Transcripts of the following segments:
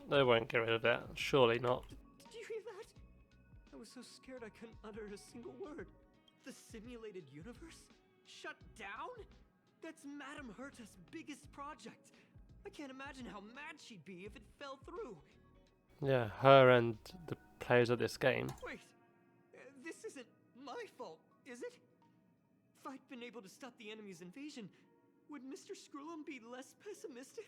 They won't get rid of that. Surely not. Did you hear that? I was so scared I couldn't utter a single word. The simulated universe? Shut down? That's Madame Herta's biggest project. I can't imagine how mad she'd be if it fell through. Yeah, her and the players of this game. Wait, this isn't my fault, is it? If I'd been able to stop the enemy's invasion, would Mr. Screw'em be less pessimistic?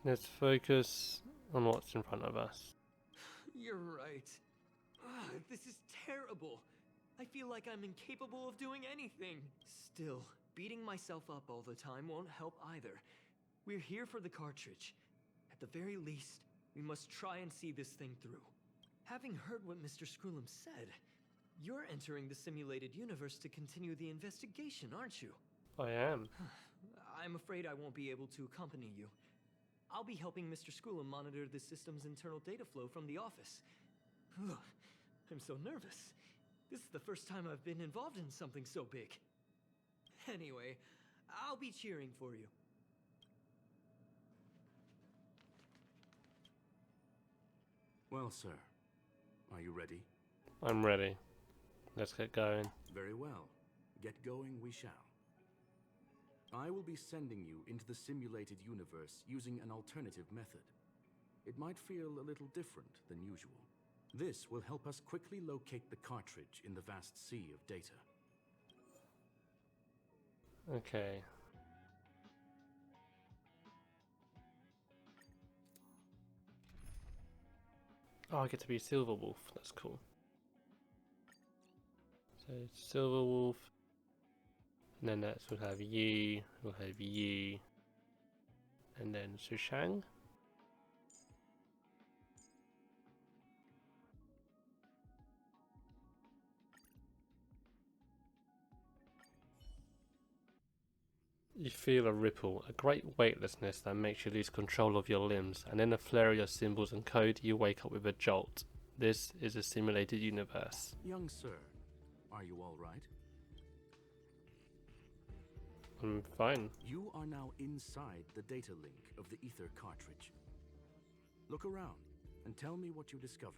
Let's focus on what's in front of us. You're right. This is terrible. I feel like I'm incapable of doing anything. Still, beating myself up all the time won't help either. We're here for the cartridge. At the very least, we must try and see this thing through. Having heard what Mr. Screw'em said, you're entering the simulated universe to continue the investigation, aren't you? I am. I'm afraid I won't be able to accompany you. I'll be helping Mr. Screw'em monitor the system's internal data flow from the office. I'm so nervous. This is the first time I've been involved in something so big. Anyway, I'll be cheering for you. Well, sir, are you ready? I'm ready. Let's get going. Very well. Get going we shall. I will be sending you into the simulated universe using an alternative method. It might feel a little different than usual. This will help us quickly locate the cartridge in the vast sea of data. Okay. Oh, I get to be Silver Wolf. That's cool. So Silver Wolf, and then next we'll have Yi, we'll have Yi, and then Sushang. You feel a ripple, a great weightlessness that makes you lose control of your limbs, and in a flare of your symbols and code, you wake up with a jolt. This is a simulated universe. Young sir, are you all right? I'm fine. You are now inside the data link of the Aether cartridge. Look around and tell me what you discover.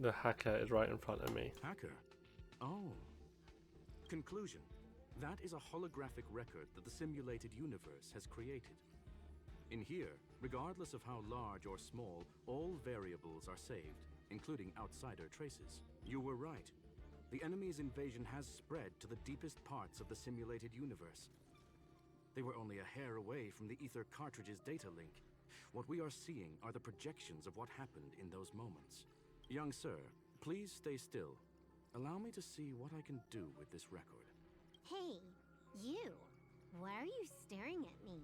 The hacker is right in front of me. Hacker? Oh. Conclusion. That is a holographic record that the simulated universe has created. In here, regardless of how large or small, all variables are saved, including outsider traces. You were right. The enemy's invasion has spread to the deepest parts of the simulated universe. They were only a hair away from the Aether cartridge's data link. What we are seeing are the projections of what happened in those moments. Young sir, please stay still. Allow me to see what I can do with this record. Hey, you! Why are you staring at me?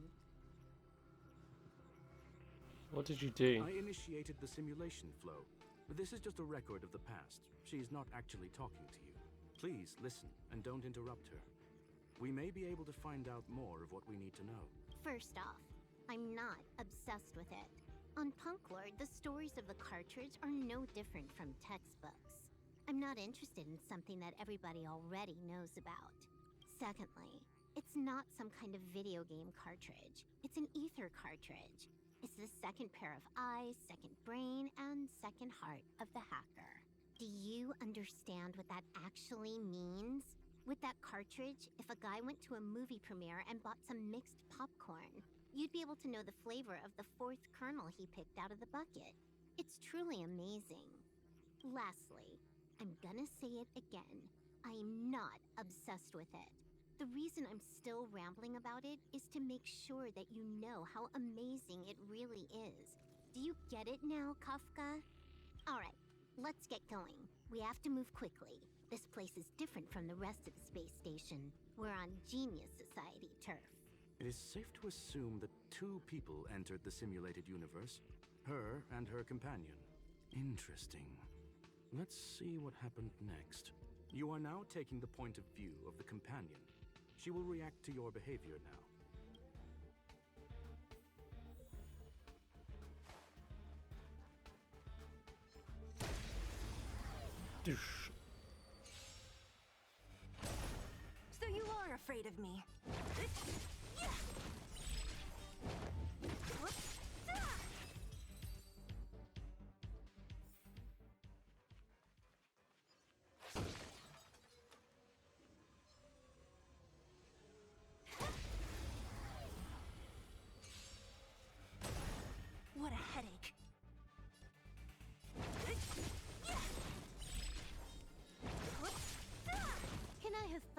What did you do? I initiated the simulation flow. This is just a record of the past. She is not actually talking to you. Please listen and don't interrupt her. We may be able to find out more of what we need to know. First off, I'm not obsessed with it. On Punklord, the stories of the cartridge are no different from textbooks. I'm not interested in something that everybody already knows about. Secondly, it's not some kind of video game cartridge. It's an Aether cartridge. It's the second pair of eyes, second brain, and second heart of the hacker. Do you understand what that actually means? With that cartridge, if a guy went to a movie premiere and bought some mixed popcorn, you'd be able to know the flavor of the fourth kernel he picked out of the bucket. It's truly amazing. Lastly, I'm gonna say it again. I am not obsessed with it. The reason I'm still rambling about it is to make sure that you know how amazing it really is. Do you get it now, Kafka? Alright, let's get going. We have to move quickly. This place is different from the rest of the space station. We're on Genius Society turf. It is safe to assume that two people entered the simulated universe. Her and her companion. Interesting. Let's see what happened next. You are now taking the point of view of the companion. She will react to your behavior now. Doosh. So you are afraid of me.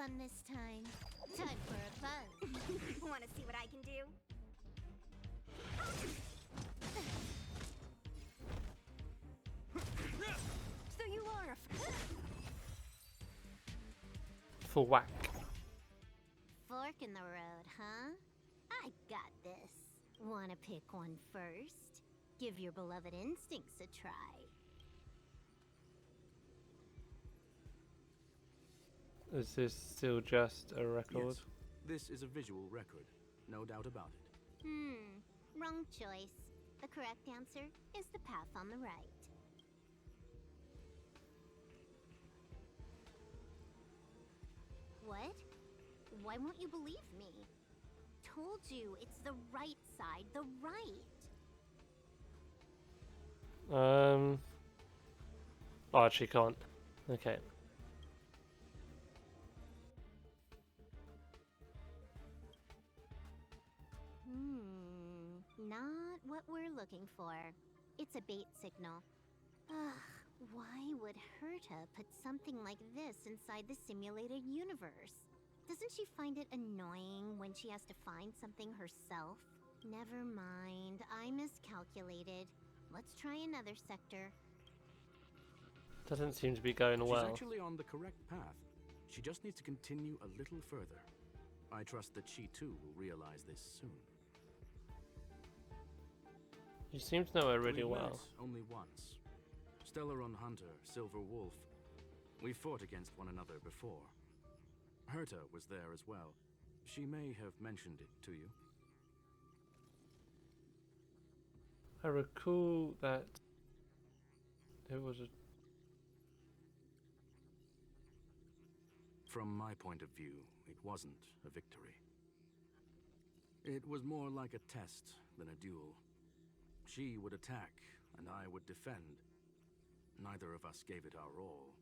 fun this time. Time for a buzz. Want to see what I can do? So you are a For whack. Fork in the road, huh? I got this. Wanna pick one first? Give your beloved instincts a try. Is this still just a record? Yes, this is a visual record, no doubt about it. Wrong choice. The correct answer is the path on the right. What? Why won't you believe me? Told you, it's the right side, the right. Oh, actually can't. Okay. Not what we're looking for. It's a bait signal. Ugh, why would Herta put something like this inside the simulated universe? Doesn't she find it annoying when she has to find something herself? Never mind, I miscalculated. Let's try another sector. Doesn't seem to be going She's well. actually on the correct path. She just needs to continue a little further. I trust that she too will realize this soon. You seem to know her really We well. met only once. Stellaron Hunter, Silver Wolf. We fought against one another before. Herta was there as well. She may have mentioned it to you. I recall that it was a... From my point of view, it wasn't a victory. It was more like a test than a duel. She would attack, and I would defend. Neither of us gave it our all.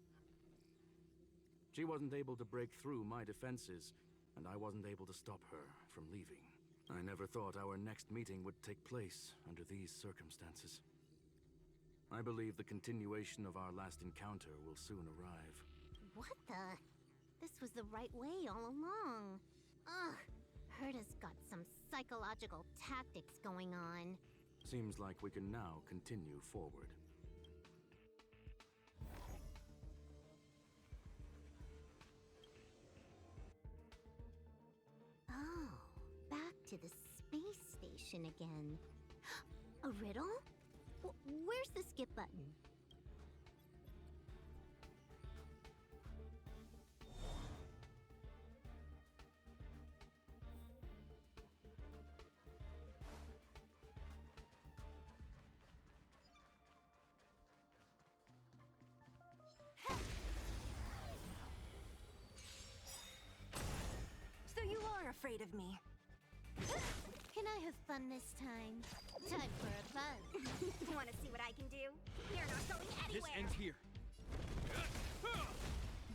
She wasn't able to break through my defenses, and I wasn't able to stop her from leaving. I never thought our next meeting would take place under these circumstances. I believe the continuation of our last encounter will soon arrive. What the? This was the right way all along. Ugh, Herta's got some psychological tactics going on. Seems like we can now continue forward. Oh, back to the space station again. A riddle? Where's the skip button? So you are afraid of me. Can I have fun this time? Time for a buzz. Want to see what I can do? You're not going anywhere. This ends here.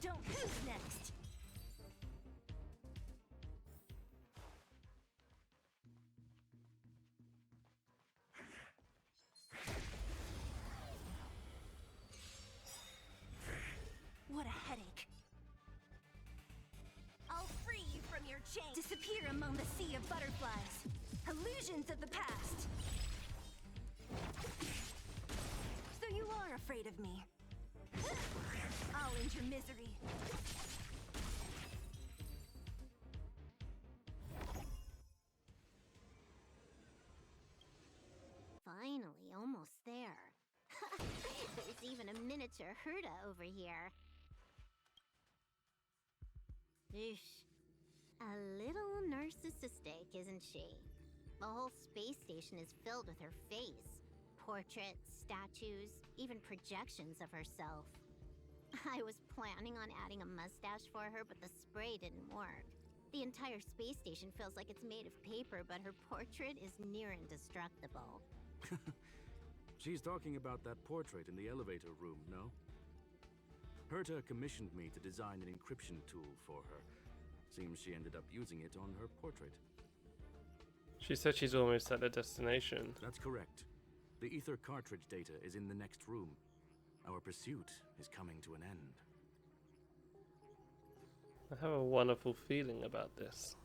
Don't. Who's next? What a headache. I'll free you from your chain. Disappear among the sea of butterflies. Illusions of the past. So you are afraid of me. I'll end your misery. Finally, almost there. There's even a miniature Herta over here. Eesh. A little narcissistic, isn't she? The whole space station is filled with her face. Portraits, statues, even projections of herself. I was planning on adding a mustache for her, but the spray didn't work. The entire space station feels like it's made of paper, but her portrait is near indestructible. She's talking about that portrait in the elevator room, no? Herta commissioned me to design an encryption tool for her. Seems she ended up using it on her portrait. She said she's almost at the destination. That's correct. The Aether cartridge data is in the next room. Our pursuit is coming to an end. I have a wonderful feeling about this.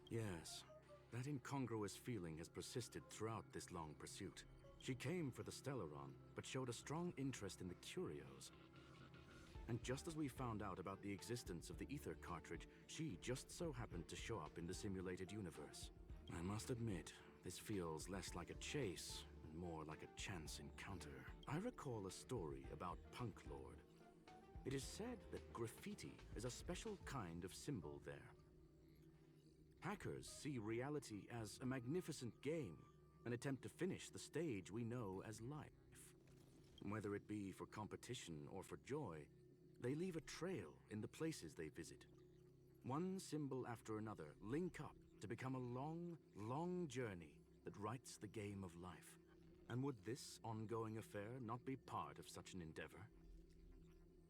Yes, that incongruous feeling has persisted throughout this long pursuit. She came for the Stellaron, but showed a strong interest in the curios. And just as we found out about the existence of the Aether cartridge, she just so happened to show up in the simulated universe. I must admit, this feels less like a chase and more like a chance encounter. I recall a story about Punk Lord. It is said that graffiti is a special kind of symbol there. Hackers see reality as a magnificent game, an attempt to finish the stage we know as life. Whether it be for competition or for joy, they leave a trail in the places they visit. One symbol after another link up to become a long, long journey that writes the game of life. And would this ongoing affair not be part of such an endeavor?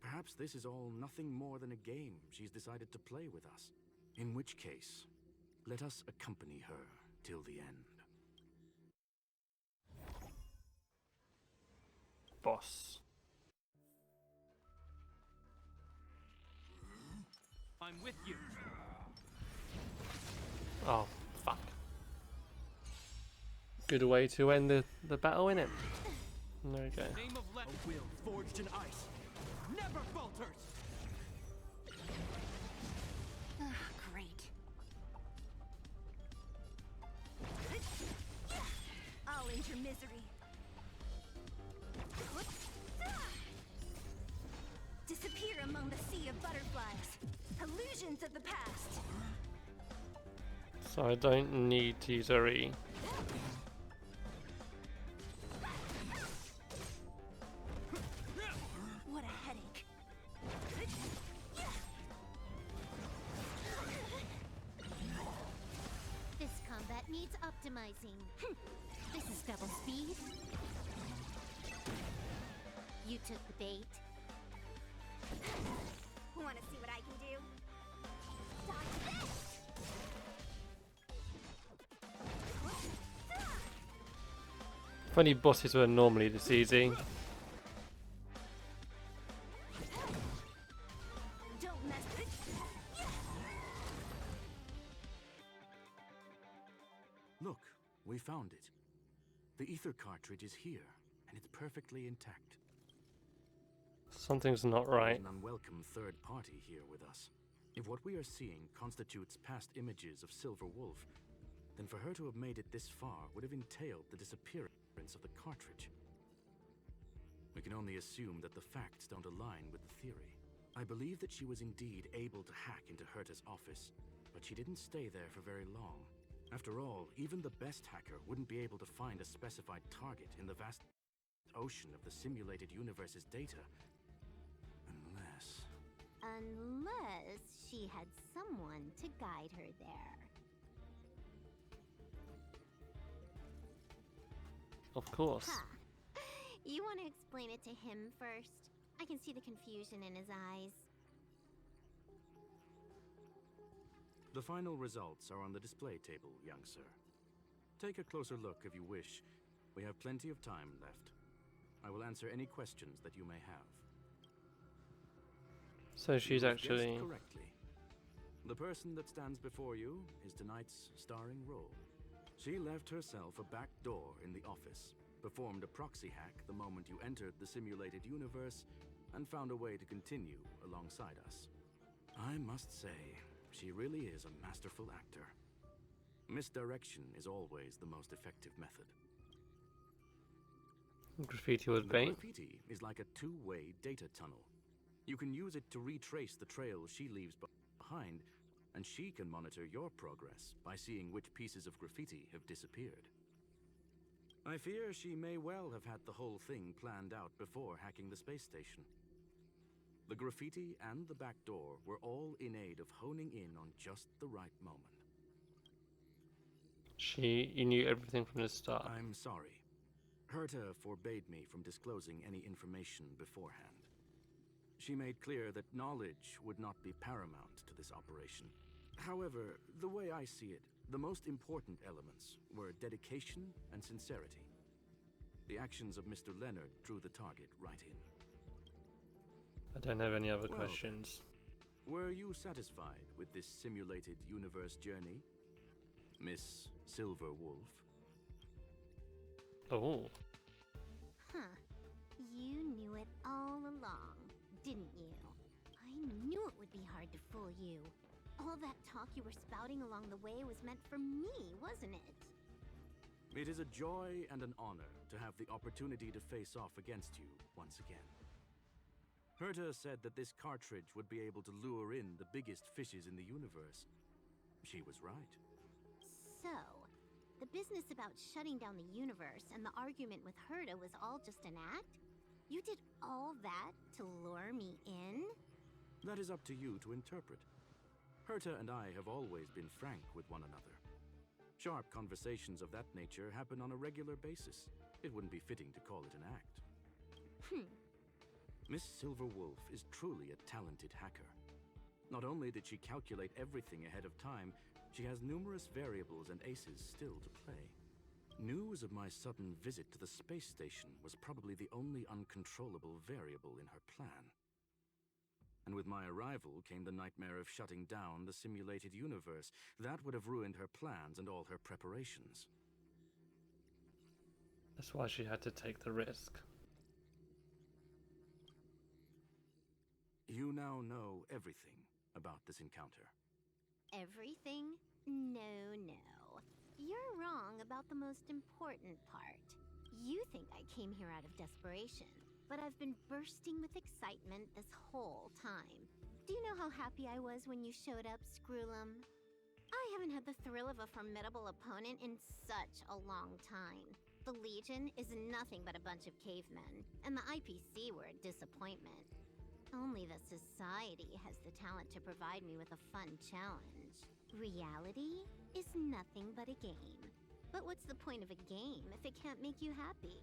Perhaps this is all nothing more than a game she's decided to play with us. In which case, let us accompany her till the end. Boss. I'm with you. Oh, fuck. Good way to end the battle, innit? There we go. Name of a will forged in ice never falters. Great. I'll end your misery. Disappear among the sea of butterflies. Illusions of the past. So I don't need to use a re. What a headache. This combat needs optimizing. This is double speed. You took the bait. Want to see what I can do? Dodge this! If only bosses were normally this easy. Don't mess with it. Look, we found it. The Aether cartridge is here, and it's perfectly intact. Something's not There's right. an unwelcome third party here with us. If what we are seeing constitutes past images of Silver Wolf, then for her to have made it this far would have entailed the disappearance of the cartridge. We can only assume that the facts don't align with the theory. I believe that she was indeed able to hack into Herta's office, but she didn't stay there for very long. After all, even the best hacker wouldn't be able to find a specified target in the vast ocean of the simulated universe's data. Unless she had someone to guide her there. Of course. Ha! You want to explain it to him first? I can see the confusion in his eyes. The final results are on the display table, young sir. Take a closer look if you wish. We have plenty of time left. I will answer any questions that you may have. So she's You have actually... guessed correctly. The person that stands before you is tonight's starring role. She left herself a back door in the office, performed a proxy hack the moment you entered the simulated universe, and found a way to continue alongside us. I must say, she really is a masterful actor. Misdirection is always the most effective method. Graffiti was The bait. graffiti is like a two-way data tunnel. You can use it to retrace the trail she leaves behind, and she can monitor your progress by seeing which pieces of graffiti have disappeared. I fear she may well have had the whole thing planned out before hacking the space station. The graffiti and the back door were all in aid of honing in on just the right moment. You knew everything from the start. I'm sorry. Herta forbade me from disclosing any information beforehand. She made clear that knowledge would not be paramount to this operation. However, the way I see it, the most important elements were dedication and sincerity. The actions of Mr. Leonard drew the target right in. don't have any other Well, questions. Were you satisfied with this simulated universe journey, Miss Silver Wolf? Oh, Huh. You knew it all along, didn't you? I knew it would be hard to fool you. All that talk you were spouting along the way was meant for me, wasn't it? It is a joy and an honor to have the opportunity to face off against you once again. Herta said that this cartridge would be able to lure in the biggest fishes in the universe. She was right. So, the business about shutting down the universe and the argument with Herta was all just an act? You did all that to lure me in? That is up to you to interpret. Herta and I have always been frank with one another. Sharp conversations of that nature happen on a regular basis. It wouldn't be fitting to call it an act. Miss Silver Wolf is truly a talented hacker. Not only did she calculate everything ahead of time, she has numerous variables and aces still to play. News of my sudden visit to the space station was probably the only uncontrollable variable in her plan. And with my arrival came the nightmare of shutting down the simulated universe. That would have ruined her plans and all her preparations. that's why she had to take the risk. You now know everything about this encounter. Everything? No, no. You're wrong about the most important part. You think I came here out of desperation, but I've been bursting with excitement this whole time. Do you know how happy I was when you showed up, Screwlum? I haven't had the thrill of a formidable opponent in such a long time. The Legion is nothing but a bunch of cavemen, and the IPC were a disappointment. Only the Society has the talent to provide me with a fun challenge. Reality is nothing but a game. But what's the point of a game if it can't make you happy?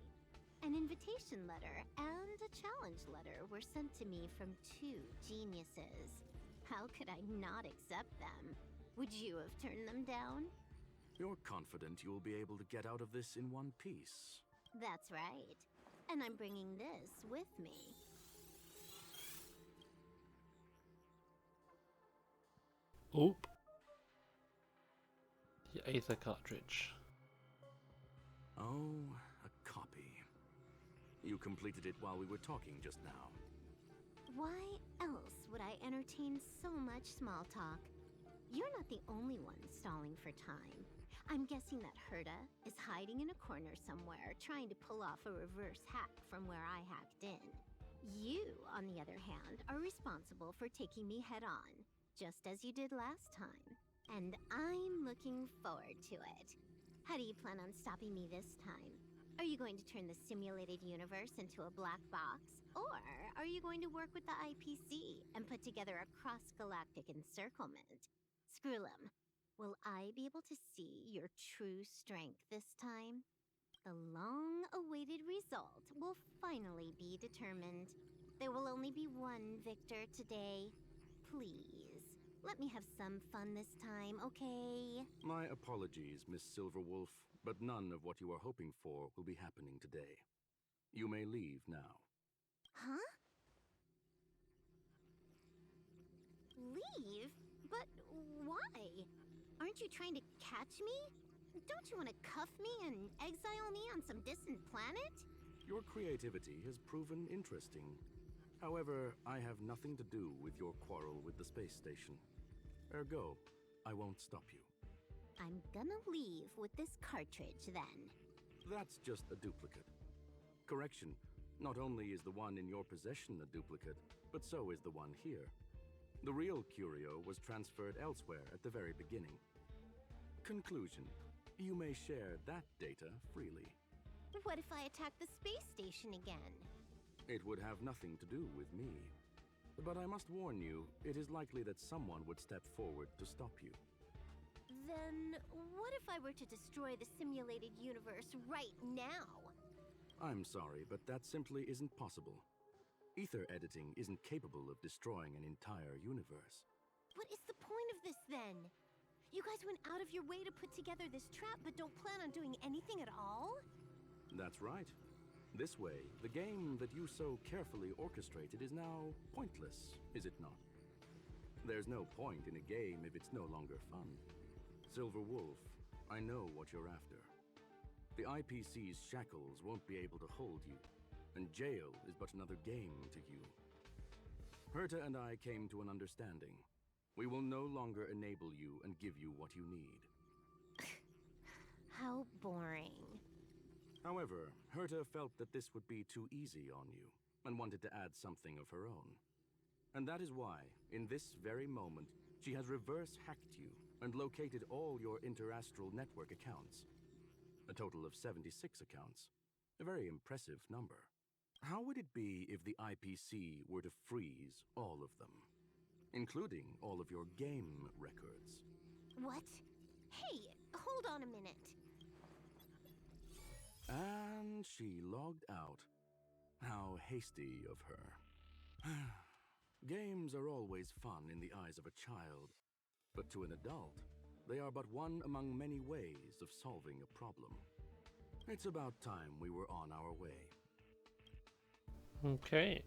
An invitation letter and a challenge letter were sent to me from two geniuses. How could I not accept them? Would you have turned them down? You're confident you will be able to get out of this in one piece. That's right. And I'm bringing this with me. Oop. The Aether cartridge. Oh, a copy. You completed it while we were talking just now. Why else would I entertain so much small talk? You're not the only one stalling for time. I'm guessing that Herta is hiding in a corner somewhere, trying to pull off a reverse hack from where I hacked in. You, on the other hand, are responsible for taking me head on, just as you did last time. And I'm looking forward to it. How do you plan on stopping me this time? Are you going to turn the simulated universe into a black box? Or are you going to work with the IPC and put together a cross-galactic encirclement? Screwlum, will I be able to see your true strength this time? The long-awaited result will finally be determined. There will only be one victor today. Please, let me have some fun this time, okay? My apologies, Miss Silverwolf, but none of what you are hoping for will be happening today. You may leave now. Huh? Leave? But why? Aren't you trying to catch me? Don't you want to cuff me and exile me on some distant planet? Your creativity has proven interesting. However, I have nothing to do with your quarrel with the space station. Ergo, I won't stop you. I'm gonna leave with this cartridge then. That's just a duplicate. Correction, not only is the one in your possession a duplicate, but so is the one here. The real curio was transferred elsewhere at the very beginning. Conclusion, you may share that data freely. What if I attack the space station again? It would have nothing to do with me. But I must warn you, it is likely that someone would step forward to stop you. Then what if I were to destroy the simulated universe right now? I'm sorry, but that simply isn't possible. Ether editing isn't capable of destroying an entire universe. What is the point of this then? You guys went out of your way to put together this trap but don't plan on doing anything at all? That's right. This way, the game that you so carefully orchestrated is now pointless, is it not? There's no point in a game if it's no longer fun. Silver Wolf, I know what you're after. The IPC's shackles won't be able to hold you, and jail is but another game to you. Herta and I came to an understanding. We will no longer enable you and give you what you need. How boring. However, Herta felt that this would be too easy on you, and wanted to add something of her own. And that is why, in this very moment, she has reverse-hacked you and located all your interastral network accounts. A total of 76 accounts. A very impressive number. How would it be if the IPC were to freeze all of them? Including all of your game records. What? Hey, hold on a minute. And she logged out. How hasty of her. Games are always fun in the eyes of a child, but to an adult, they are but one among many ways of solving a problem. It's about time we were on our way. Okay.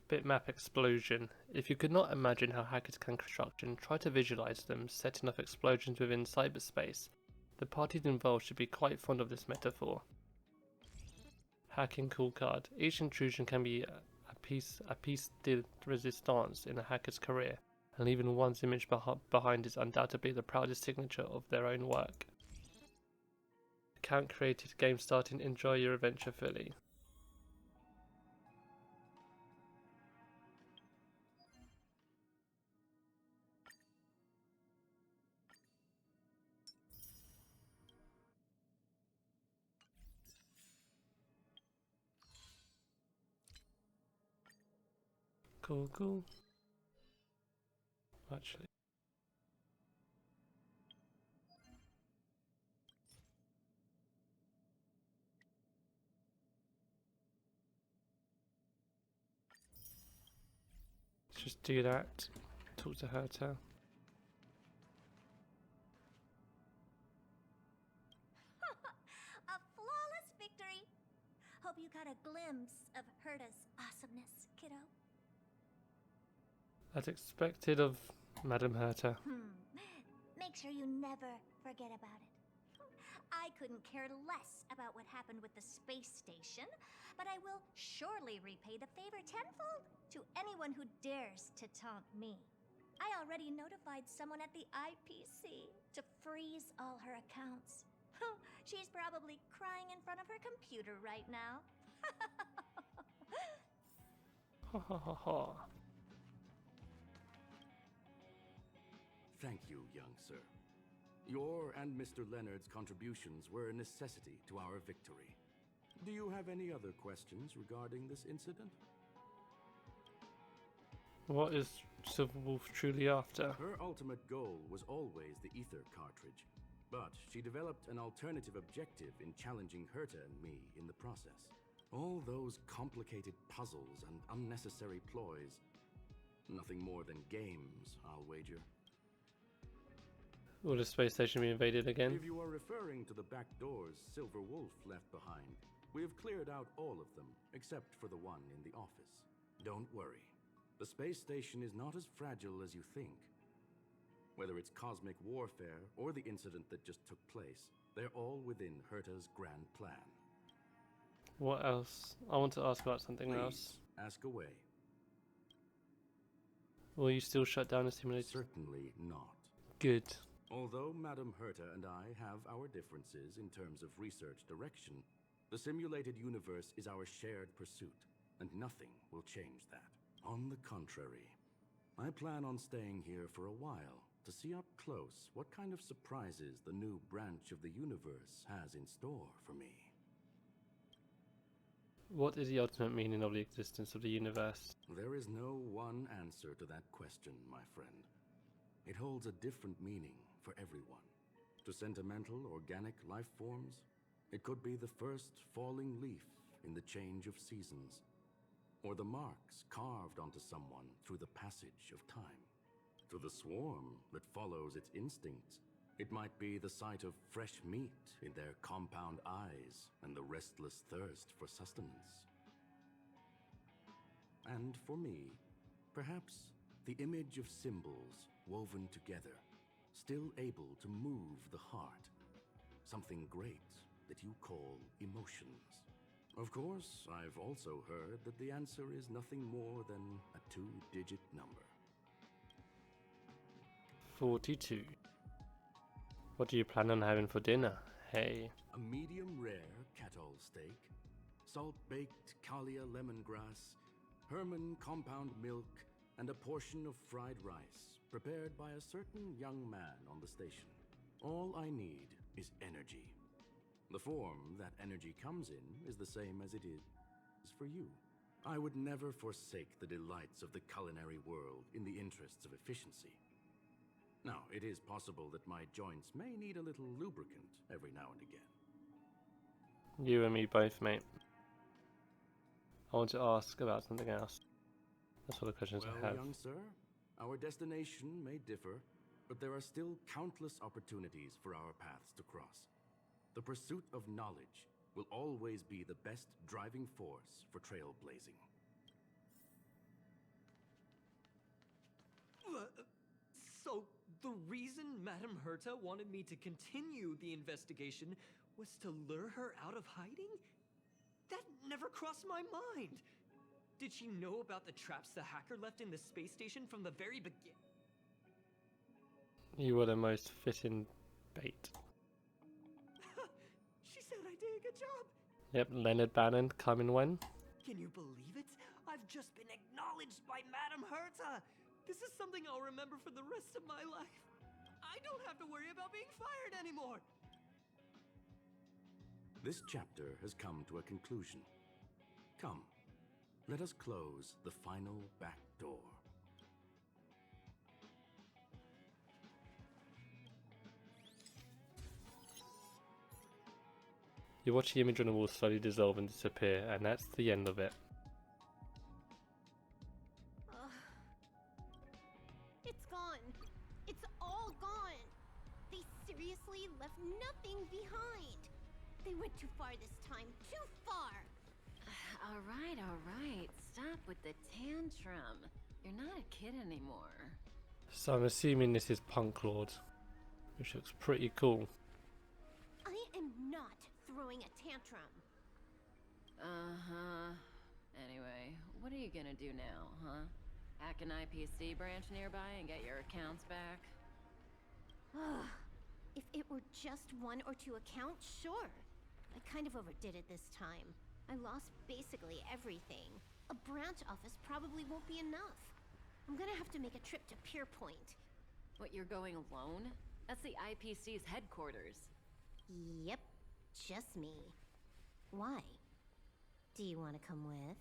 Bitmap explosion. If you could not imagine how hackers can construction, try to visualize them setting off explosions within cyberspace. The parties involved should be quite fond of this metaphor. Hacking cool card. Each intrusion can be a piece de resistance in a hacker's career, and even one's image behind is undoubtedly the proudest signature of their own work. Account created, game starting, enjoy your adventure fully. Cool, cool. Actually. Let's just do that. Talk to Herta. A flawless victory! Hope you got a glimpse of Herta's awesomeness, kiddo. As expected of Madam Herta. Make sure you never forget about it. I couldn't care less about what happened with the space station, but I will surely repay the favor tenfold to anyone who dares to taunt me. I already notified someone at the IPC to freeze all her accounts. She's probably crying in front of her computer right now. Ha ha ha ha. Thank you, young sir. Your and Mr. Leonard's contributions were a necessity to our victory. Do you have any other questions regarding this incident? What is Silver Wolf truly after? Her ultimate goal was always the Aether cartridge, but she developed an alternative objective in challenging Herta and me in the process. All those complicated puzzles and unnecessary ploys. Nothing more than games, I'll wager. Will the space station be invaded again? If you are referring to the back doors Silver Wolf left behind, we have cleared out all of them, except for the one in the office. Don't worry. The space station is not as fragile as you think. Whether it's cosmic warfare or the incident that just took place, they're all within Herta's grand plan. What else? I want to ask about something else. Please, ask away. Will you still shut down the simulator? Certainly not. Good. Although Madam Herta and I have our differences in terms of research direction, the simulated universe is our shared pursuit, and nothing will change that. On the contrary, I plan on staying here for a while to see up close what kind of surprises the new branch of the universe has in store for me. What is the ultimate meaning of the existence of the universe? There is no one answer to that question, my friend. It holds a different meaning for everyone. To sentimental, organic life forms, it could be the first falling leaf in the change of seasons, or the marks carved onto someone through the passage of time. to the swarm that follows its instincts. It might be the sight of fresh meat in their compound eyes and the restless thirst for sustenance. And for me, perhaps the image of symbols woven together, still able to move the heart. Something great that you call emotions. Of course, I've also heard that the answer is nothing more than a 2-digit number. 42. What do you plan on having for dinner? Hey. A medium rare cattle steak, salt-baked Kalia lemongrass, Herman compound milk, and a portion of fried rice prepared by a certain young man on the station. All I need is energy. The form that energy comes in is the same as it is for you. I would never forsake the delights of the culinary world in the interests of efficiency. Now, it is possible that my joints may need a little lubricant every now and again. You and me both, mate. I want to ask about something else. That's all the questions I Well, have. young sir, our destination may differ, but there are still countless opportunities for our paths to cross. The pursuit of knowledge will always be the best driving force for trailblazing. So, the reason Madame Herta wanted me to continue the investigation was to lure her out of hiding? That never crossed my mind! Did she know about the traps the hacker left in the space station from the very beginning? You were the most fitting bait. She said I did a good job! Yep, Leonard Bannon coming when? Can you believe it? I've just been acknowledged by Madame Herta! This is something I'll remember for the rest of my life. I don't have to worry about being fired anymore! This chapter has come to a conclusion. Come, let us close the final back door. You watch the image on the wall slowly dissolve and disappear, and that's the end of it. It's gone. It's all gone. They seriously left nothing behind. They went too far this time. Too far. All right. Stop with the tantrum. You're not a kid anymore. So I'm assuming this is Punk Lord, which looks pretty cool. I am not throwing a tantrum. Uh-huh. Anyway, what are you gonna do now, huh? Hack an IPC branch nearby and get your accounts back? If it were just 1 or 2 accounts, sure. I kind of overdid it this time. I lost basically everything. A branch office probably won't be enough. I'm gonna have to make a trip to Pierpoint. What, you're going alone? That's the IPC's headquarters. Yep, just me. Why? Do you want to come with?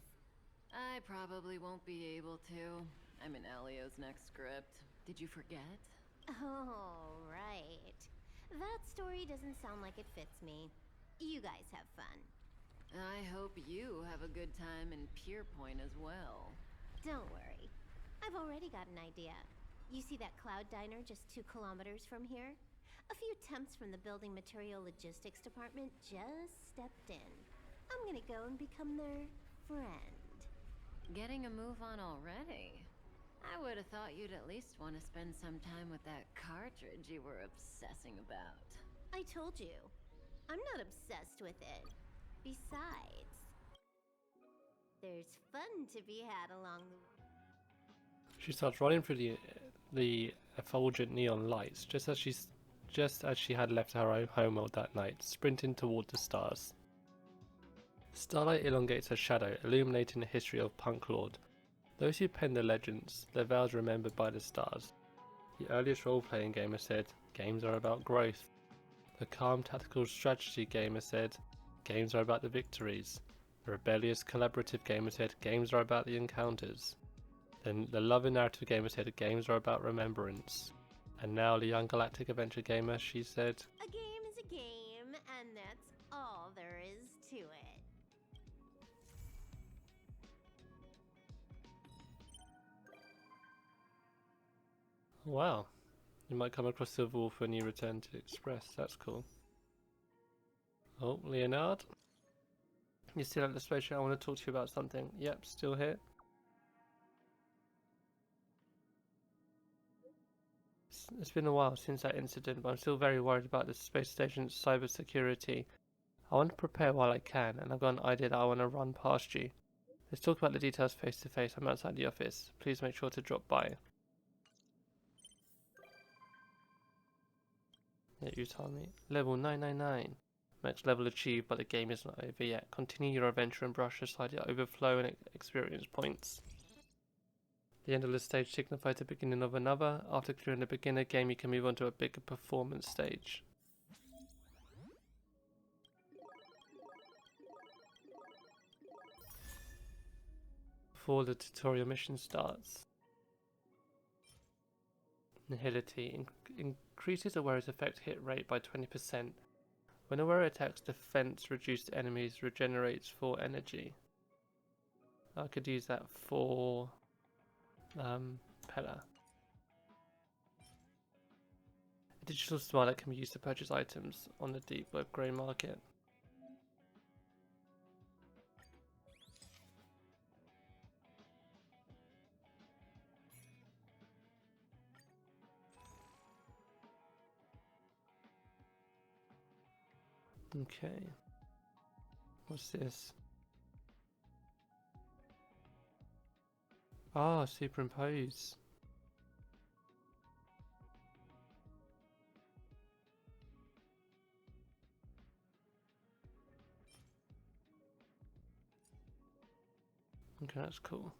I probably won't be able to. I'm in Elio's next script. Did you forget? Oh, right. That story doesn't sound like it fits me. You guys have fun. I hope you have a good time in Pierpoint as well. Don't worry. I've already got an idea. You see that Cloud Diner just 2 kilometers from here? A few temps from the Building Material Logistics Department just stepped in. I'm gonna go and become their friend. Getting a move on already? I would have thought you'd at least want to spend some time with that cartridge you were obsessing about. I told you. I'm not obsessed with it. Besides, there's fun to be had along the way. She starts running through the effulgent neon lights, just as she had left her own homeworld that night, sprinting toward the stars. Starlight elongates her shadow, illuminating the history of Punk Lord. Those who penned the legends, their vows remembered by the stars. The earliest role-playing gamer said, games are about growth. The calm tactical strategy gamer said, games are about the victories. The rebellious collaborative gamer said, games are about the encounters. Then the loving narrative gamer said, games are about remembrance. And now the young galactic adventure gamer, she said, A game is a game, and that's all there is to it. Wow. You might come across Silver Wolf when you return to Express. That's cool. Oh, Leonard. You still at the spaceship? I want to talk to you about something. Yep, still here. It's been a while since that incident, but I'm still very worried about the space station's cybersecurity. I want to prepare while I can, and I've got an idea that I want to run past you. Let's talk about the details face to face. I'm outside the office. Please make sure to drop by. Yeah, you told me. Level 999. Max level achieved, but the game is not over yet. Continue your adventure and brush aside the overflow and experience points. The end of the stage signifies the beginning of another. After clearing the beginner game, you can move on to a bigger performance stage. Before the tutorial mission starts. Nihility increases a warrior's effect hit rate by 20%. When a warrior attacks, defense reduced enemies regenerates 4 energy. I could use that for Pella. A digital smile that can be used to purchase items on the deep web grey market. Okay. What's this? Ah, superimpose. Okay, that's cool.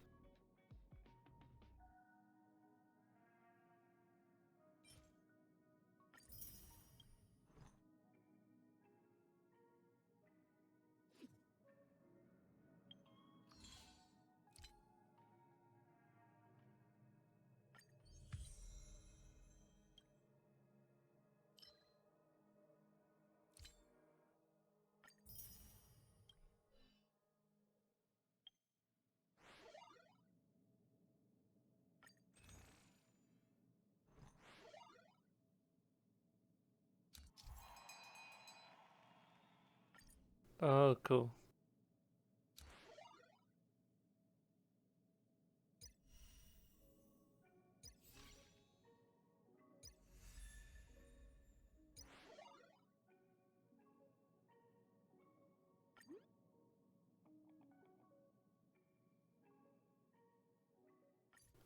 Oh, cool.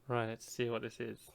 Right, let's see what this is.